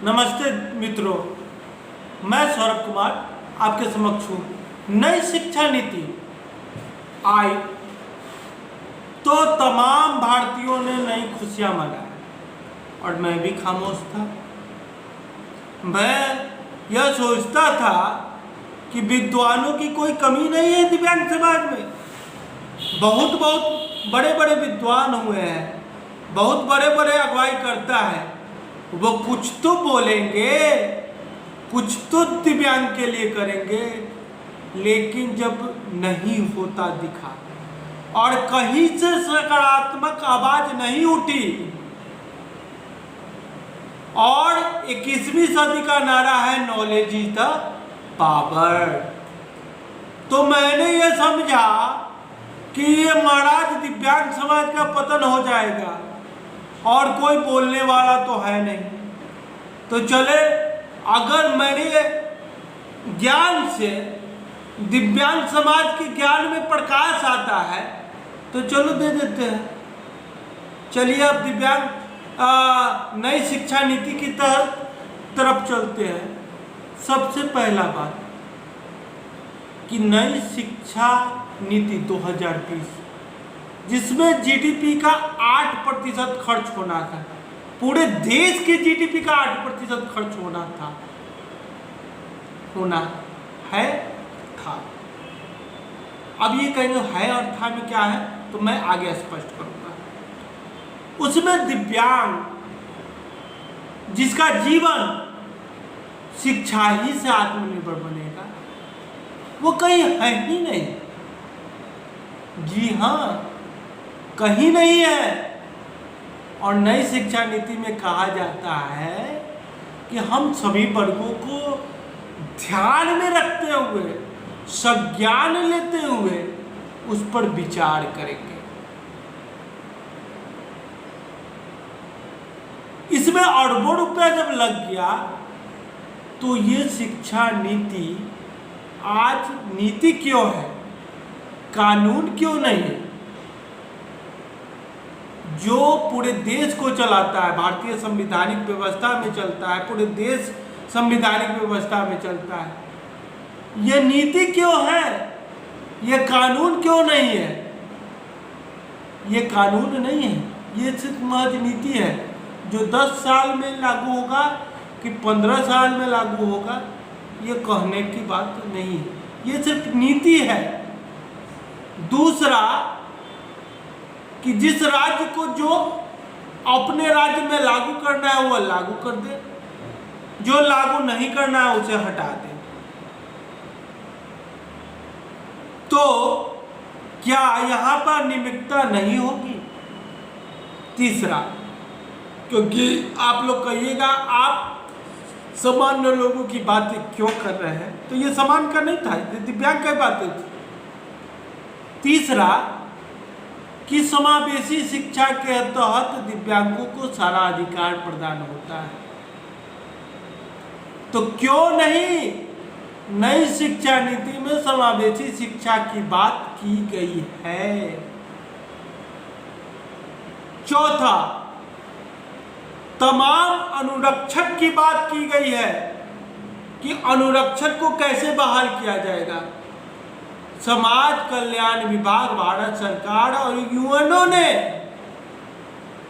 नमस्ते मित्रों, मैं सौरभ कुमार आपके समक्ष हूँ। नई शिक्षा नीति आई तो तमाम भारतीयों ने नई खुशियाँ मनाई और मैं भी खामोश था। मैं यह सोचता था कि विद्वानों की कोई कमी नहीं है दिव्यांग समाज में। बहुत बड़े बड़े विद्वान हुए हैं, बहुत बड़े बड़े अगुवाई करता है, वो कुछ तो बोलेंगे, कुछ तो दिव्यांग के लिए करेंगे। लेकिन जब नहीं होता दिखा और कहीं से सकारात्मक आवाज नहीं उठी और 21वीं सदी का नारा है नॉलेज इज द पावर, तो मैंने ये समझा कि ये महाराज दिव्यांग समाज का पतन हो जाएगा और कोई बोलने वाला तो है नहीं। तो चले, अगर मैंने ज्ञान से दिव्यांग समाज के ज्ञान में प्रकाश आता है तो चलो दे देते हैं। चलिए अब दिव्यांग नई शिक्षा नीति की तरफ चलते हैं। सबसे पहला बात कि नई शिक्षा नीति 2020 जिसमें जीडीपी का 8% खर्च होना था, पूरे देश के जीडीपी का 8% खर्च होना है, था। अब ये कहेंगे है और था में क्या है, तो मैं आगे स्पष्ट करूंगा। उसमें दिव्यांग जिसका जीवन शिक्षा ही से आत्मनिर्भर बनेगा, वो कहीं है ही नहीं। जी हाँ, कहीं नहीं है। और नई शिक्षा नीति में कहा जाता है कि हम सभी वर्गों को ध्यान में रखते हुए, संज्ञान लेते हुए उस पर विचार करेंगे। इसमें अरबों रुपया जब लग गया तो ये शिक्षा नीति आज नीति क्यों है, कानून क्यों नहीं है, जो पूरे देश को चलाता है, भारतीय संवैधानिक व्यवस्था में चलता है, पूरे देश संवैधानिक व्यवस्था में चलता है। यह नीति क्यों है, यह कानून क्यों नहीं है? यह कानून नहीं है, यह सिर्फ महज नीति है जो 10 साल में लागू होगा कि 15 साल में लागू होगा, यह कहने की बात नहीं है, यह सिर्फ नीति है। दूसरा कि जिस राज्य को जो अपने राज्य में लागू करना है वह लागू कर दे, जो लागू नहीं करना है उसे हटा दे। तो क्या यहां पर निमित्तता नहीं होगी? तीसरा, क्योंकि आप लोग कहिएगा आप सामान्य लोगों की बातें क्यों कर रहे हैं, तो ये समान का नहीं था, दिव्यांग की बातें थी। तीसरा कि समावेशी शिक्षा के तहत दिव्यांगों को सारा अधिकार प्रदान होता है, तो क्यों नहीं नई शिक्षा नीति में समावेशी शिक्षा की बात की गई है। चौथा, तमाम अनुरक्षक की बात की गई है कि अनुरक्षक को कैसे बहाल किया जाएगा। समाज कल्याण विभाग, भारत सरकार और यूएनओ ने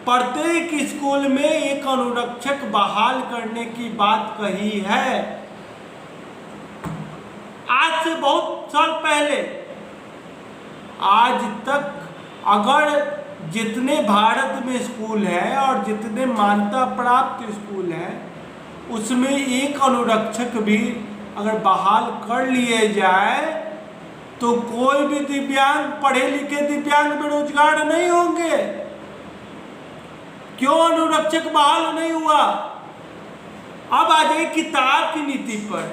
प्रत्येक स्कूल में एक अनुरक्षक बहाल करने की बात कही है। आज से बहुत साल पहले, आज तक अगर जितने भारत में स्कूल है और जितने मान्यता प्राप्त स्कूल है, उसमें एक अनुरक्षक भी अगर बहाल कर लिए जाए तो कोई भी दिव्यांग, पढ़े लिखे दिव्यांग बेरोजगार नहीं होंगे। क्यों अनुरक्षक बहाल नहीं हुआ? अब आ जाए किताब की नीति पर।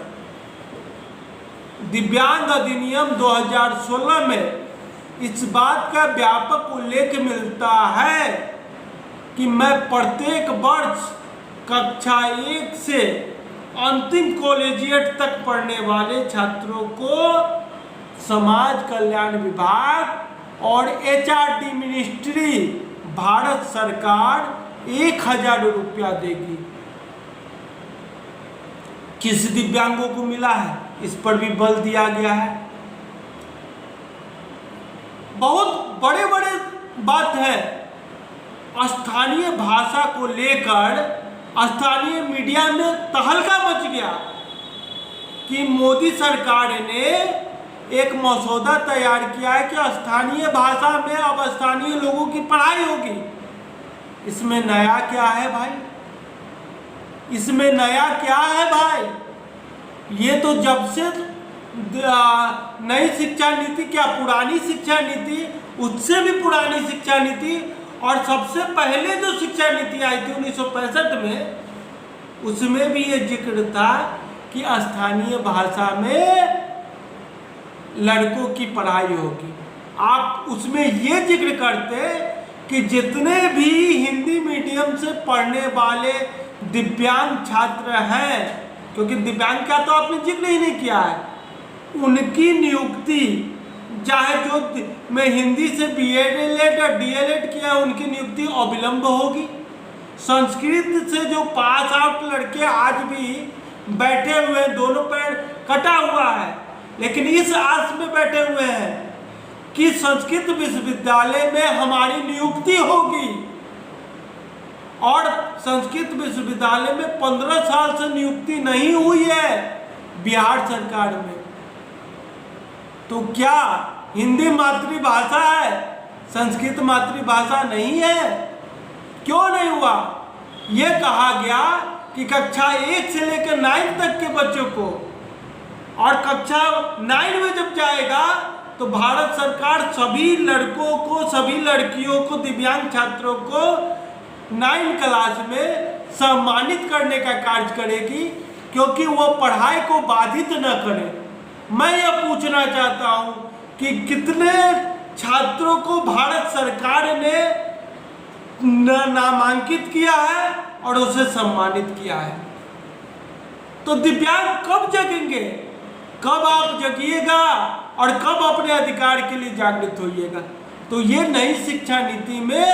दिव्यांग अधिनियम 2016 में इस बात का व्यापक उल्लेख मिलता है कि मैं प्रत्येक वर्ष कक्षा 1 से अंतिम कॉलेजिएट तक पढ़ने वाले छात्रों को समाज कल्याण विभाग और एचआरडी मिनिस्ट्री, भारत सरकार 1000 रुपया देगी। किस दिव्यांगों को मिला है, इस पर भी बल दिया गया है। बहुत बड़े बड़े बात है। स्थानीय भाषा को लेकर स्थानीय मीडिया में तहलका मच गया कि मोदी सरकार ने एक मसौदा तैयार किया है कि स्थानीय भाषा में अब स्थानीय लोगों की पढ़ाई होगी। इसमें नया क्या है भाई? इसमें नया क्या है भाई? ये तो जब से नई शिक्षा नीति, क्या पुरानी शिक्षा नीति, उससे भी पुरानी शिक्षा नीति, और सबसे पहले जो शिक्षा नीति आई थी 1965 में, उसमें भी ये जिक्र था कि स्थानीय भाषा में लड़कों की पढ़ाई होगी। आप उसमें ये जिक्र करते कि जितने भी हिंदी मीडियम से पढ़ने वाले दिव्यांग छात्र हैं, क्योंकि दिव्यांग का तो आपने जिक्र ही नहीं किया है, उनकी नियुक्ति, चाहे जो मैं हिंदी से BEd और DEled किया, उनकी नियुक्ति अविलंब होगी। संस्कृत से जो पास आउट लड़के आज भी बैठे हुए हैं, दोनों पैर कटा हुआ है, लेकिन इस आस में बैठे हुए हैं कि संस्कृत विश्वविद्यालय में हमारी नियुक्ति होगी, और संस्कृत विश्वविद्यालय में 15 साल से नियुक्ति नहीं हुई है बिहार सरकार में। तो क्या हिंदी मातृभाषा है, संस्कृत मातृभाषा नहीं है? क्यों नहीं हुआ? ये कहा गया कि कक्षा 1 से लेकर 9 तक के बच्चों को, और कक्षा 9 में जब जाएगा तो भारत सरकार सभी लड़कों को, सभी लड़कियों को, दिव्यांग छात्रों को 9 क्लास में सम्मानित करने का कार्य करेगी, क्योंकि वो पढ़ाई को बाधित न करे। मैं यह पूछना चाहता हूं कि कितने छात्रों को भारत सरकार ने नामांकित किया है और उसे सम्मानित किया है? तो दिव्यांग कब जगेंगे? कब आप जगिएगा और कब अपने अधिकार के लिए जागृत होइएगा? तो ये नई शिक्षा नीति में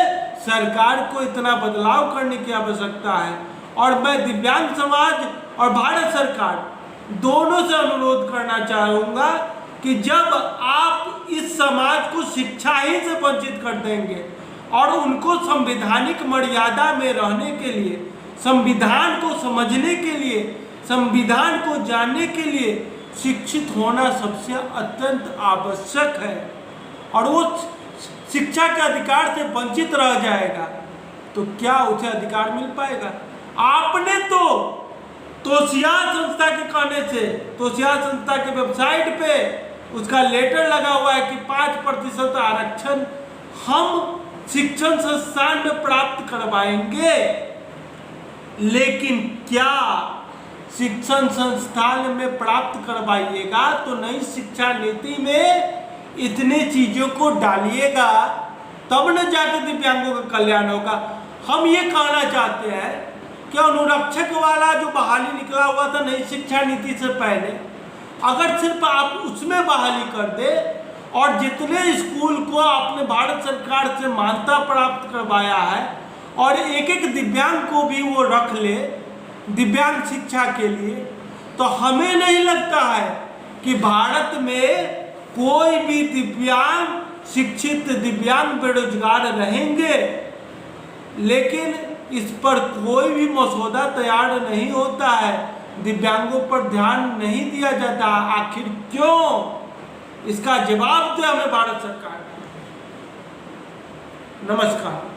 सरकार को इतना बदलाव करने की आवश्यकता है, और मैं दिव्यांग समाज और भारत सरकार दोनों से अनुरोध करना चाहूँगा कि जब आप इस समाज को शिक्षा ही से वंचित कर देंगे और उनको संवैधानिक मर्यादा में रहने के लिए, संविधान को समझने के लिए, संविधान को जानने के लिए शिक्षित होना सबसे अत्यंत आवश्यक है, और वो शिक्षा के अधिकार से वंचित रह जाएगा तो क्या उसे अधिकार मिल पाएगा? आपने तो तोशियार संस्था के कहने से, तोशियार संस्था के वेबसाइट पे उसका लेटर लगा हुआ है कि 5% आरक्षण हम शिक्षण संस्थान में प्राप्त करवाएंगे, लेकिन क्या शिक्षण संस्थान में प्राप्त करवाइएगा तो नई शिक्षा नीति में इतनी चीजों को डालिएगा, तब न जाकर दिव्यांगों का कल्याण होगा। हम ये कहना चाहते हैं कि अनुरक्षक वाला जो बहाली निकला हुआ था नई शिक्षा नीति से पहले, अगर सिर्फ आप उसमें बहाली कर दे और जितने स्कूल को आपने भारत सरकार से मान्यता प्राप्त करवाया है और एक एक दिव्यांग को भी वो रख ले दिव्यांग शिक्षा के लिए, तो हमें नहीं लगता है कि भारत में कोई भी दिव्यांग शिक्षित, दिव्यांग बेरोजगार रहेंगे। लेकिन इस पर कोई भी मसौदा तैयार नहीं होता है, दिव्यांगों पर ध्यान नहीं दिया जाता। आखिर क्यों? इसका जवाब दे हमें भारत सरकार। नमस्कार।